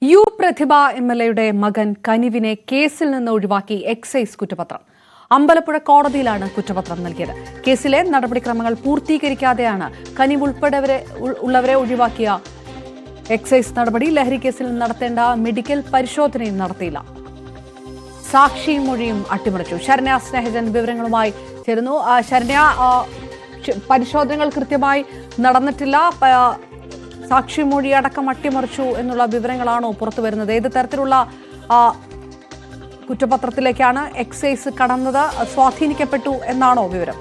U പ്രതിഭ എംഎൽഎയുടെ മകൻ കനിവിനെ കേസിൽ നിന്ന് ഒഴിവാക്കി എക്സൈസ് കുറ്റപത്രം. അമ്പലപ്പുഴ കോടതിയിലാണ് കുറ്റപത്രം നൽകിയത്. കേസിലെ നടപടിക്രമങ്ങൾ പൂർത്തീകരിക്കാതെയാണ് കനിവ് ഉൾപ്പെടെയുള്ളവരെ ഒഴിവാക്കിയ എക്സൈസ് നടപടി. ലഹരി കേസിൽ നടത്തേണ്ട മെഡിക്കൽ പരിശോധനയും നടത്തിയില്ല. സാക്ഷിയും മൊഴിയും അട്ടിമറിച്ചു. ശരണ്യ സ്നേഹജൻ വിവരങ്ങളുമായി ചേരുന്നു. ശരണ്യ, പരിശോധനകൾ കൃത്യമായി നടന്നിട്ടില്ല, സാക്ഷിമൊഴി അടക്കം അട്ടിമറിച്ചു എന്നുള്ള വിവരങ്ങളാണോ പുറത്തു വരുന്നത്? ഏത് തരത്തിലുള്ള കുറ്റപത്രത്തിലേക്കാണ് എക്സൈസ് കടന്നത്? സ്വാധീനിക്കപ്പെട്ടു എന്നാണോ വിവരം?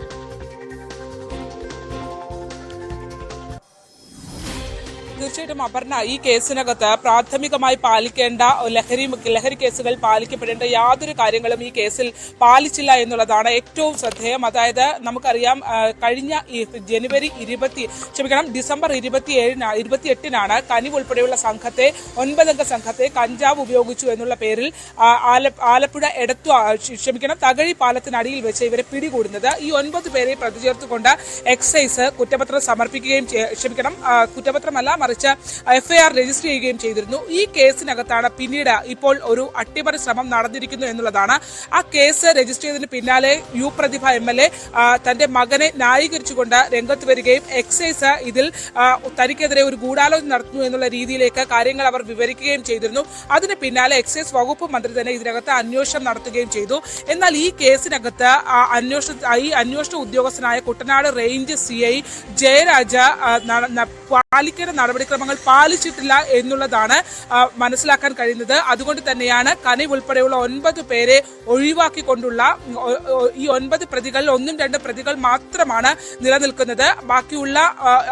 തീർച്ചയായിട്ടും അപർണ, ഈ കേസിനകത്ത് പ്രാഥമികമായി പാലിക്കേണ്ട ലഹരി കേസുകൾ പാലിക്കപ്പെടേണ്ട യാതൊരു കാര്യങ്ങളും ഈ കേസിൽ പാലിച്ചില്ല എന്നുള്ളതാണ് ഏറ്റവും ശ്രദ്ധേയം. അതായത് നമുക്കറിയാം, കഴിഞ്ഞ ഡിസംബർ 28-നാണ് കനിവ് ഉൾപ്പെടെയുള്ള സംഘത്തെ 9 അംഗ സംഘത്തെ കഞ്ചാവ് ഉപയോഗിച്ചു എന്നുള്ള പേരിൽ ആലപ്പുഴ തകഴി പാലത്തിനടിയിൽ വെച്ച് ഇവരെ പിടികൂടുന്നത്. ഈ 9 പേരെ പ്രതി ചേർത്തുകൊണ്ട് എക്സൈസ് കുറ്റപത്രം സമർപ്പിക്കുകയും കുറ്റപത്രമല്ല മറിച്ച് എഫ്ഐആർ രജിസ്റ്റർ ചെയ്യുകയും ചെയ്തിരുന്നു. ഈ കേസിനകത്താണ് പിന്നീട് ഇപ്പോൾ ഒരു അട്ടിമറി ശ്രമം നടന്നിരിക്കുന്നു എന്നുള്ളതാണ്. ആ കേസ് രജിസ്റ്റർ ചെയ്തതിന് പിന്നാലെ യു പ്രതിഭ എംഎൽഎ തന്റെ മകനെ ന്യായീകരിച്ചുകൊണ്ട് രംഗത്ത് വരികയും എക്സൈസ് ഇതിൽ തനിക്കെതിരെ ഒരു ഗൂഢാലോചന നടത്തുന്നു എന്നുള്ള രീതിയിലേക്ക് കാര്യങ്ങൾ അവർ വിവരിക്കുകയും ചെയ്തിരുന്നു. അതിന് പിന്നാലെ എക്സൈസ് വകുപ്പ് മന്ത്രി തന്നെ ഇതിനകത്ത് അന്വേഷണം നടത്തുകയും ചെയ്തു. എന്നാൽ ഈ കേസിനകത്ത് അന്വേഷണ ഉദ്യോഗസ്ഥനായ കുട്ടനാട് റേഞ്ച് CI ജയരാജ് പാലിക്കേണ്ട നടപടിക്രമങ്ങൾ പാലിച്ചിട്ടില്ല എന്നുള്ളതാണ് മനസ്സിലാക്കാൻ കഴിയുന്നത്. അതുകൊണ്ട് തന്നെയാണ് കനിവ് ഉൾപ്പെടെയുള്ള 9 പേരെ ഒഴിവാക്കിക്കൊണ്ടുള്ള ഈ 9 പ്രതികളിൽ 1-2 പ്രതികൾ മാത്രമാണ് നിലനിൽക്കുന്നത്. ബാക്കിയുള്ള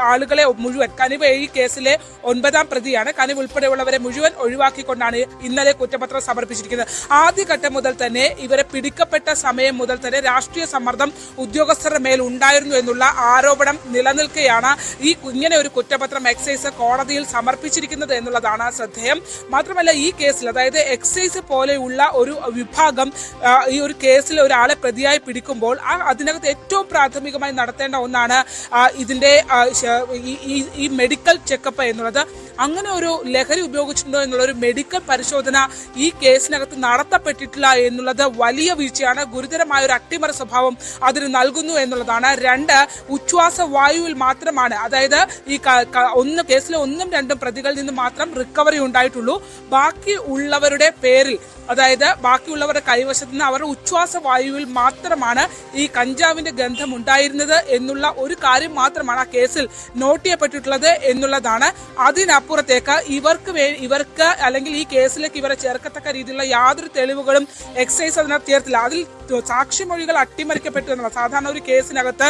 ആളുകളെ മുഴുവൻ, കനിവ് ഈ കേസിലെ 9ാം പ്രതിയാണ്, കനിവ് ഉൾപ്പെടെയുള്ളവരെ മുഴുവൻ ഒഴിവാക്കിക്കൊണ്ടാണ് ഇന്നലെ കുറ്റപത്രം സമർപ്പിച്ചിരിക്കുന്നത്. ആദ്യഘട്ടം മുതൽ തന്നെ ഇവരെ പിടിക്കപ്പെട്ട സമയം മുതൽ തന്നെ രാഷ്ട്രീയ സമ്മർദ്ദം ഉദ്യോഗസ്ഥരുടെ മേൽ ഉണ്ടായിരുന്നു എന്നുള്ള ആരോപണം നിലനിൽക്കെയാണ് ഇങ്ങനെ ഒരു കുറ്റപത്രം എക്സൈസ് കോടതിയിൽ സമർപ്പിച്ചിരിക്കുന്നത് എന്നുള്ളതാണ് ശ്രദ്ധേയം. മാത്രമല്ല, ഈ കേസിൽ, അതായത് എക്സൈസ് പോലെയുള്ള ഒരു വിഭാഗം ഈ ഒരു കേസിൽ ഒരാളെ പ്രതിയായി പിടിക്കുമ്പോൾ അതിനകത്ത് ഏറ്റവും പ്രാഥമികമായി നടത്തേണ്ട ഒന്നാണ് ഇതിന്റെ ഈ മെഡിക്കൽ ചെക്കപ്പ് എന്നുള്ളത്. അങ്ങനെ ഒരു ലഹരി ഉപയോഗിച്ചിട്ടുണ്ടോ എന്നുള്ള ഒരു മെഡിക്കൽ പരിശോധന ഈ കേസിനകത്ത് നടത്തപ്പെട്ടിട്ടില്ല എന്നുള്ളത് വലിയ വീഴ്ചയാണ്. ഗുരുതരമായ ഒരു അട്ടിമറി സ്വഭാവം അതിന് നൽകുന്നു എന്നുള്ളതാണ്. 2, ഉച്ഛ്വാസ വായുവിൽ മാത്രമാണ്, അതായത് ഈ കേസിലെ 1-2 പ്രതികളിൽ നിന്ന് മാത്രം റിക്കവറി ഉണ്ടായിട്ടുള്ളൂ. ബാക്കി ഉള്ളവരുടെ പേരിൽ, അതായത് ബാക്കിയുള്ളവരുടെ കൈവശത്ത് നിന്ന് അവരുടെ ഉച്ഛ്വാസ വായുവിൽ മാത്രമാണ് ഈ കഞ്ചാവിന്റെ ഗന്ധം ഉണ്ടായിരുന്നത് എന്നുള്ള ഒരു കാര്യം മാത്രമാണ് ആ കേസിൽ നോട്ട് ചെയ്യപ്പെട്ടിട്ടുള്ളത് എന്നുള്ളതാണ്. അതിനപ്പുറത്തേക്ക് ഇവർക്ക് അല്ലെങ്കിൽ ഈ കേസിലേക്ക് ഇവരെ ചേർക്കത്തക്ക രീതിയിലുള്ള യാതൊരു തെളിവുകളും എക്സൈസ് അതിനകത്ത് ചേർത്തില്ല. അതിൽ സാക്ഷിമൊഴികൾ അട്ടിമറിക്കപ്പെട്ടു എന്നുള്ള, സാധാരണ ഒരു കേസിനകത്ത്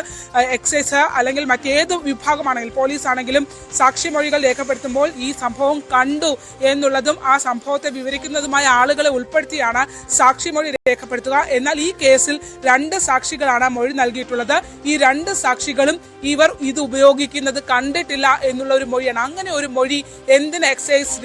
എക്സൈസ് അല്ലെങ്കിൽ മറ്റേത് വിഭാഗമാണെങ്കിലും പോലീസ് ആണെങ്കിലും സാക്ഷിമൊഴികൾ രേഖപ്പെടുത്തുമ്പോൾ ഈ സംഭവം കണ്ടു എന്നുള്ളതും ആ സംഭവത്തെ വിവരിക്കുന്നതുമായ ആളുകളെ ഉൾപ്പെടുത്തിയാണ് സാക്ഷിമൊഴി രേഖപ്പെടുത്തുക. എന്നാൽ ഈ കേസിൽ 2 സാക്ഷികളാണ് മൊഴി നൽകിയിട്ടുള്ളത്. ഈ 2 സാക്ഷികളും ഇവർ ഇത് ഉപയോഗിക്കുന്നത് കണ്ടിട്ടില്ല എന്നുള്ള ഒരു മൊഴിയാണ്. അങ്ങനെ ഒരു മൊഴി എന്തിന് എക്സൈസ്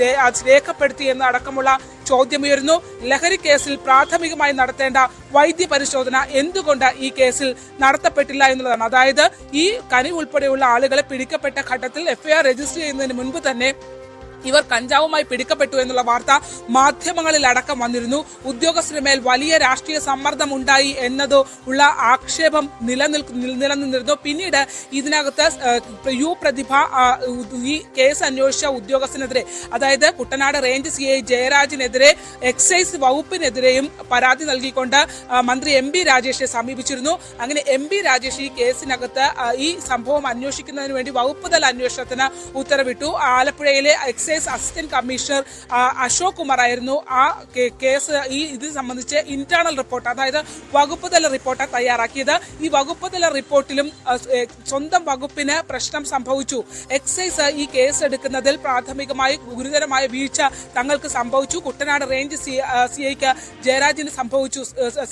രേഖപ്പെടുത്തി എന്നടക്കമുള്ള ചോദ്യമുയരുന്നു. ലഹരി കേസിൽ പ്രാഥമികമായി നടത്തേണ്ട വൈദ്യ പരിശോധന എന്തുകൊണ്ട് ഈ കേസിൽ നടത്തപ്പെട്ടില്ല എന്നുള്ളതാണ്. അതായത് ഈ കനിവ് ഉൾപ്പെടെയുള്ള ആളുകളെ പിടിക്കപ്പെട്ട ഘട്ടത്തിൽ എഫ്ഐആർ രജിസ്റ്റർ ചെയ്യുന്നതിന് മുൻപ് തന്നെ ഇവർ കഞ്ചാവുമായി പിടിക്കപ്പെട്ടു എന്നുള്ള വാർത്ത മാധ്യമങ്ങളിൽ അടക്കം വന്നിരുന്നു. ഉദ്യോഗസ്ഥരുടെ മേൽ വലിയ രാഷ്ട്രീയ സമ്മർദ്ദം ഉണ്ടായി എന്നത് ഉള്ള ആക്ഷേപം നിലനിന്നിരുന്നു. പിന്നീട് ഇതിനകത്ത് യു പ്രതിഭ ഈ കേസ് അന്വേഷിച്ച ഉദ്യോഗസ്ഥനെതിരെ, അതായത് കുട്ടനാട് റേഞ്ച് CI ജയരാജിനെതിരെ എക്സൈസ് വകുപ്പിനെതിരെയും പരാതി നൽകിക്കൊണ്ട് മന്ത്രി MB രാജേഷിനെ സമീപിച്ചിരുന്നു. അങ്ങനെ MB രാജേഷ് ഈ കേസിനകത്ത് ഈ സംഭവം അന്വേഷിക്കുന്നതിന് വേണ്ടി വകുപ്പ് തല അന്വേഷണത്തിന് ഉത്തരവിട്ടു. ആലപ്പുഴയിലെ അസിസ്റ്റന്റ് കമ്മീഷണർ അശോക് കുമാർ ആയിരുന്നു ആ കേസ് ഇത് സംബന്ധിച്ച് ഇന്റേണൽ റിപ്പോർട്ട്, അതായത് വകുപ്പ് തല റിപ്പോർട്ട് തയ്യാറാക്കിയത്. ഈ വകുപ്പ് തല റിപ്പോർട്ടിലും സ്വന്തം വകുപ്പിന് പ്രശ്നം സംഭവിച്ചു, എക്സൈസ് ഈ കേസ് എടുക്കുന്നതിൽ പ്രാഥമികമായി ഗുരുതരമായ വീഴ്ച തങ്ങൾക്ക് സംഭവിച്ചു, കുട്ടനാട് റേഞ്ച് CIക്ക് ജയരാജിന് സംഭവിച്ചു,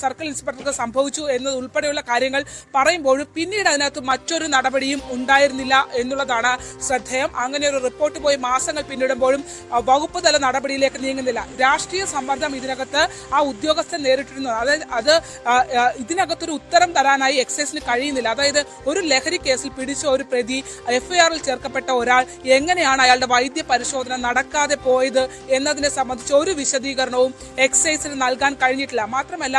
സർക്കിൾ ഇൻസ്പെക്ടർക്ക് സംഭവിച്ചു എന്നത് ഉൾപ്പെടെയുള്ള കാര്യങ്ങൾ പറയുമ്പോഴും പിന്നീട് അതിനകത്ത് മറ്റൊരു നടപടിയും ഉണ്ടായിരുന്നില്ല എന്നുള്ളതാണ് ശ്രദ്ധേയം. അങ്ങനെ ഒരു റിപ്പോർട്ട് പോയി മാസങ്ങൾ പിന്നീട് നേരിടുമ്പോഴും വകുപ്പ് തല നടപടിയിലേക്ക് നീങ്ങുന്നില്ല. രാഷ്ട്രീയ സമ്മർദ്ദം ഇതിനകത്ത് ആ ഉദ്യോഗസ്ഥൻ നേരിട്ടിരുന്നു. അതായത് ഇതിനകത്തൊരു ഉത്തരം തരാനായി എക്സൈസിന് കഴിയുന്നില്ല. അതായത് ഒരു ലഹരി കേസിൽ പിടിച്ച ഒരു പ്രതി എഫ്ഐആറിൽ ചേർക്കപ്പെട്ട ഒരാൾ എങ്ങനെയാണ് അയാളുടെ വൈദ്യ പരിശോധന നടക്കാതെ പോയത് എന്നതിനെ സംബന്ധിച്ച് ഒരു വിശദീകരണവും എക്സൈസിന് നൽകാൻ കഴിഞ്ഞിട്ടില്ല. മാത്രമല്ല,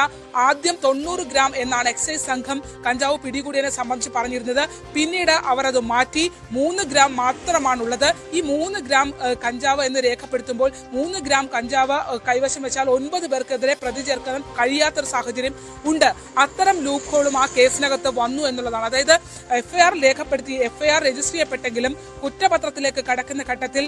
ആദ്യം 90 ഗ്രാം എന്നാണ് എക്സൈസ് സംഘം കഞ്ചാവ് പിടികൂടിയതിനെ സംബന്ധിച്ച് പറഞ്ഞിരുന്നത്. പിന്നീട് അവർ അത് മാറ്റി 3 ഗ്രാം മാത്രമാണുള്ളത്. ഈ 3 ഗ്രാം കഞ്ചാവ് എന്ന് രേഖപ്പെടുത്തുമ്പോൾ 3 ഗ്രാം കഞ്ചാവ് കൈവശം വെച്ചാൽ 9 പേർക്കെതിരെ പ്രതി ചേർക്കാൻ കഴിയാത്തൊരു സാഹചര്യം ഉണ്ട്. അത്തരം ലൂപ്പ് ഹോളും ആ കേസിനകത്ത് വന്നു എന്നുള്ളതാണ്. അതായത് എഫ്ഐആർ രേഖപ്പെടുത്തി എഫ്ഐആർ രജിസ്റ്റർ ചെയ്യപ്പെട്ടെങ്കിലും കുറ്റപത്രത്തിലേക്ക് കടക്കുന്ന ഘട്ടത്തിൽ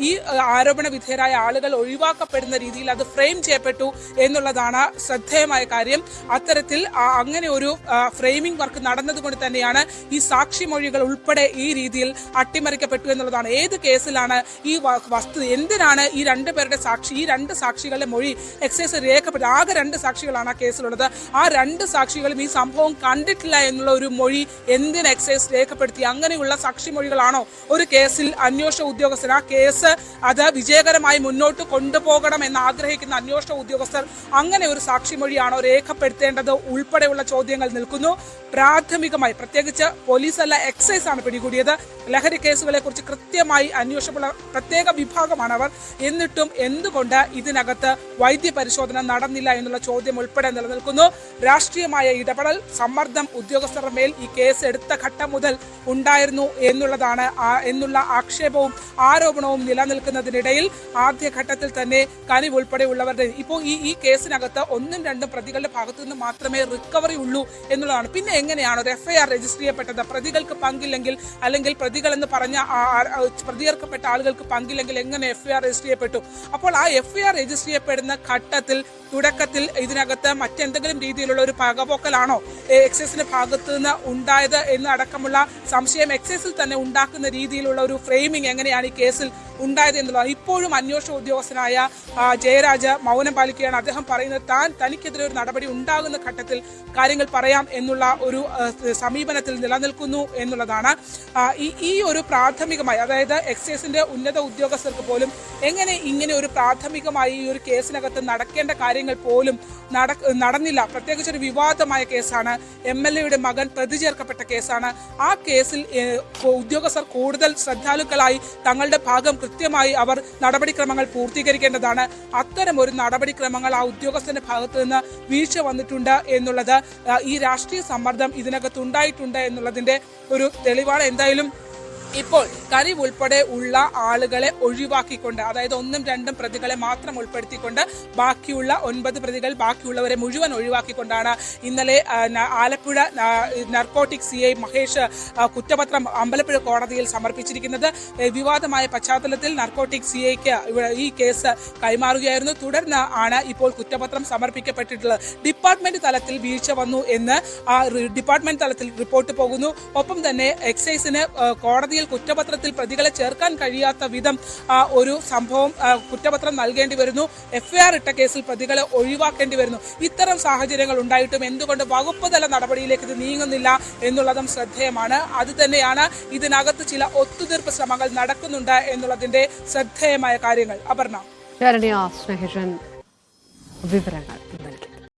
ഈ ആരോപണ വിധേയരായ ആളുകൾ ഒഴിവാക്കപ്പെടുന്ന രീതിയിൽ അത് ഫ്രെയിം ചെയ്യപ്പെട്ടു എന്നുള്ളതാണ് ശ്രദ്ധേയമായ കാര്യം. അത്തരത്തിൽ അങ്ങനെ ഒരു ഫ്രെയിമിംഗ് വർക്ക് നടന്നതുകൊണ്ട് തന്നെയാണ് ഈ സാക്ഷിമൊഴികൾ ഉൾപ്പെടെ ഈ രീതിയിൽ അട്ടിമറിക്കപ്പെട്ടു എന്നുള്ളതാണ്. ഏത് കേസിലാണ് ഈ വസ്തു, എന്തിനാണ് ഈ 2 പേരുടെ ഈ 2 സാക്ഷികളുടെ മൊഴി എക്സൈസ് രേഖപ്പെടുത്തി? ആകെ 2 സാക്ഷികളാണ് ആ കേസിലുള്ളത്. ആ 2 സാക്ഷികളും ഈ സംഭവം കണ്ടിട്ടില്ല എന്നുള്ള ഒരു മൊഴി എന്തിന് എക്സൈസ് രേഖപ്പെടുത്തി? അങ്ങനെയുള്ള സാക്ഷിമൊഴികളാണോ ഒരു കേസിൽ അന്വേഷണ ഉദ്യോഗസ്ഥർ ആ കേസ് അത് വിജയകരമായി മുന്നോട്ട് കൊണ്ടുപോകണം എന്ന് ആഗ്രഹിക്കുന്ന അന്വേഷണ ഉദ്യോഗസ്ഥർ അങ്ങനെ ഒരു സാക്ഷിമൊഴിയാണോ രേഖപ്പെടുത്തേണ്ടത് ഉൾപ്പെടെയുള്ള ചോദ്യങ്ങൾ നിൽക്കുന്നു. പ്രാഥമികമായി പ്രത്യേകിച്ച് പോലീസല്ല എക്സൈസ് ആണ് പിടികൂടിയത്. ലഹരി കേസുകളെ കുറിച്ച് കൃത്യമായി അന്വേഷണമുള്ള പ്രത്യേക വിഭാഗമാണ് അവർ. എന്നിട്ടും എന്തുകൊണ്ട് ഇതിനകത്ത് വൈദ്യ പരിശോധന നടന്നില്ല എന്നുള്ള ചോദ്യം ഉൾപ്പെടെ നിലനിൽക്കുന്നു. രാഷ്ട്രീയമായ ഇടപെടൽ, സമ്മർദ്ദം ഉദ്യോഗസ്ഥരുടെ മേൽ ഈ കേസ് എടുത്ത ഘട്ടം മുതൽ ഉണ്ടായിരുന്നു എന്നുള്ള ആക്ഷേപവും ആരോപണവും നിലനിൽക്കുന്നതിനിടയിൽ ആദ്യഘട്ടത്തിൽ തന്നെ കനിവ് ഉൾപ്പെടെയുള്ളവരുടെ ഇപ്പോൾ ഈ കേസിനകത്ത് 1ഉം 2ഉം പ്രതികളുടെ ഭാഗത്തു നിന്ന് മാത്രമേ റിക്കവറി ഉള്ളൂ എന്നുള്ളതാണ്. പിന്നെ എങ്ങനെയാണ് ഒരു എഫ്ഐആർ രജിസ്റ്റർ ചെയ്യപ്പെട്ടത്? പ്രതികൾക്ക് പങ്കില്ലെങ്കിൽ, അല്ലെങ്കിൽ പ്രതികൾ എന്ന് പറഞ്ഞ പ്രതികർക്കപ്പെട്ട ആളുകൾക്ക് പങ്കില്ലെങ്കിൽ എങ്ങനെ എഫ്ഐആർ രജിസ്റ്റർ ചെയ്യപ്പെട്ടു? അപ്പോൾ ആ എഫ്ഐആർ രജിസ്റ്റർ ചെയ്യപ്പെടുന്ന ഘട്ടത്തിൽ തുടക്കത്തിൽ ഇതിനകത്ത് മറ്റെന്തെങ്കിലും രീതിയിലുള്ള ഒരു പകപോക്കലാണോ എക്സൈസിന്റെ ഭാഗത്തു നിന്ന് ഉണ്ടായത് എന്നടക്കമുള്ള സംശയം എക്സൈസിൽ തന്നെ ഉണ്ടാക്കുന്ന രീതിയിലുള്ള ഒരു ഫ്രെയിമിംഗ് എങ്ങനെയാണ് ഈ കേസിൽ ഉണ്ടായത് എന്നുള്ളതാണ്. ഇപ്പോഴും അന്വേഷണ ഉദ്യോഗസ്ഥനായ ജയരാജ് മൗനം പാലിക്കുകയാണ്. അദ്ദേഹം പറയുന്നത് തനിക്കെതിരെ ഒരു നടപടി ഉണ്ടാകുന്ന ഘട്ടത്തിൽ കാര്യങ്ങൾ പറയാം എന്നുള്ള ഒരു സമീപനത്തിൽ നിലനിൽക്കുന്നു എന്നുള്ളതാണ്. ഈ ഒരു പ്രാഥമികമായി, അതായത് എക്സൈസിന്റെ ഉന്നത ഉദ്യോഗസ്ഥർക്ക് പോലും എങ്ങനെ ഇങ്ങനെ ഒരു പ്രാഥമികമായി ഈ ഒരു കേസിനകത്ത് നടക്കേണ്ട കാര്യങ്ങൾ പോലും നടന്നില്ല. പ്രത്യേകിച്ച് ഒരു വിവാദമായ കേസാണ്. MLAയുടെ മകൻ പ്രതി ചേർക്കപ്പെട്ട കേസാണ്. ആ കേസിൽ ഉദ്യോഗസ്ഥർ കൂടുതൽ ശ്രദ്ധാലുക്കളായി തങ്ങളുടെ ഭാഗം കൃത്യമായി അവർ നടപടിക്രമങ്ങൾ പൂർത്തീകരിക്കേണ്ടതാണ്. അത്തരം ഒരു നടപടിക്രമങ്ങൾ ആ ഉദ്യോഗസ്ഥന്റെ ഭാഗത്ത് നിന്ന് വീഴ്ച വന്നിട്ടുണ്ട് എന്നുള്ളത് ഈ രാഷ്ട്രീയ സമ്മർദ്ദം ഇതിനകത്ത് ഉണ്ടായിട്ടുണ്ട് എന്നുള്ളതിന്റെ ഒരു തെളിവാണ്. എന്തായാലും ഇപ്പോൾ കനിവ് ഉൾപ്പെടെ ഉള്ള ആളുകളെ ഒഴിവാക്കിക്കൊണ്ട്, അതായത് 1ഉം 2ഉം പ്രതികളെ മാത്രം ഉൾപ്പെടുത്തിക്കൊണ്ട് ബാക്കിയുള്ള 9 പ്രതികൾ, ബാക്കിയുള്ളവരെ മുഴുവൻ ഒഴിവാക്കിക്കൊണ്ടാണ് ഇന്നലെ ആലപ്പുഴ നർക്കോട്ടിക് CI മഹേഷ് കുറ്റപത്രം അമ്പലപ്പുഴ കോടതിയിൽ സമർപ്പിച്ചിരിക്കുന്നത്. വിവാദമായ പശ്ചാത്തലത്തിൽ നർക്കോട്ടിക് CIക്ക് ഈ കേസ് കൈമാറുകയായിരുന്നു. തുടർന്ന് ആണ് ഇപ്പോൾ കുറ്റപത്രം സമർപ്പിക്കപ്പെട്ടിട്ടുള്ളത്. ഡിപ്പാർട്ട്മെന്റ് തലത്തിൽ വീഴ്ച വന്നു എന്ന് ഡിപ്പാർട്ട്മെന്റ് തലത്തിൽ റിപ്പോർട്ട് പോകുന്നു. ഒപ്പം തന്നെ എക്സൈസിന് കോടതിയിൽ കുറ്റപത്രത്തിൽ പ്രതികളെ ചേർക്കാൻ കഴിയാത്ത വിധം ഒരു സംഭവം കുറ്റപത്രം നൽകേണ്ടി വരുന്നു. എഫ്ഐആർ ഇട്ട കേസിൽ പ്രതികളെ ഒഴിവാക്കേണ്ടി വരുന്നു. ഇത്തരം സാഹചര്യങ്ങൾ ഉണ്ടായിട്ടും എന്തുകൊണ്ട് വകുപ്പ് തല നടപടിയിലേക്ക് ഇത് നീങ്ങുന്നില്ല എന്നുള്ളതും ശ്രദ്ധേയമാണ്. അത് തന്നെയാണ് ഇതിനകത്ത് ചില ഒത്തുതീർപ്പ് ശ്രമങ്ങൾ നടക്കുന്നുണ്ട് എന്നുള്ളതിന്റെ ശ്രദ്ധേയമായ കാര്യങ്ങൾ. അപർണ, സ്നേഹിതൻ വിവരങ്ങൾ.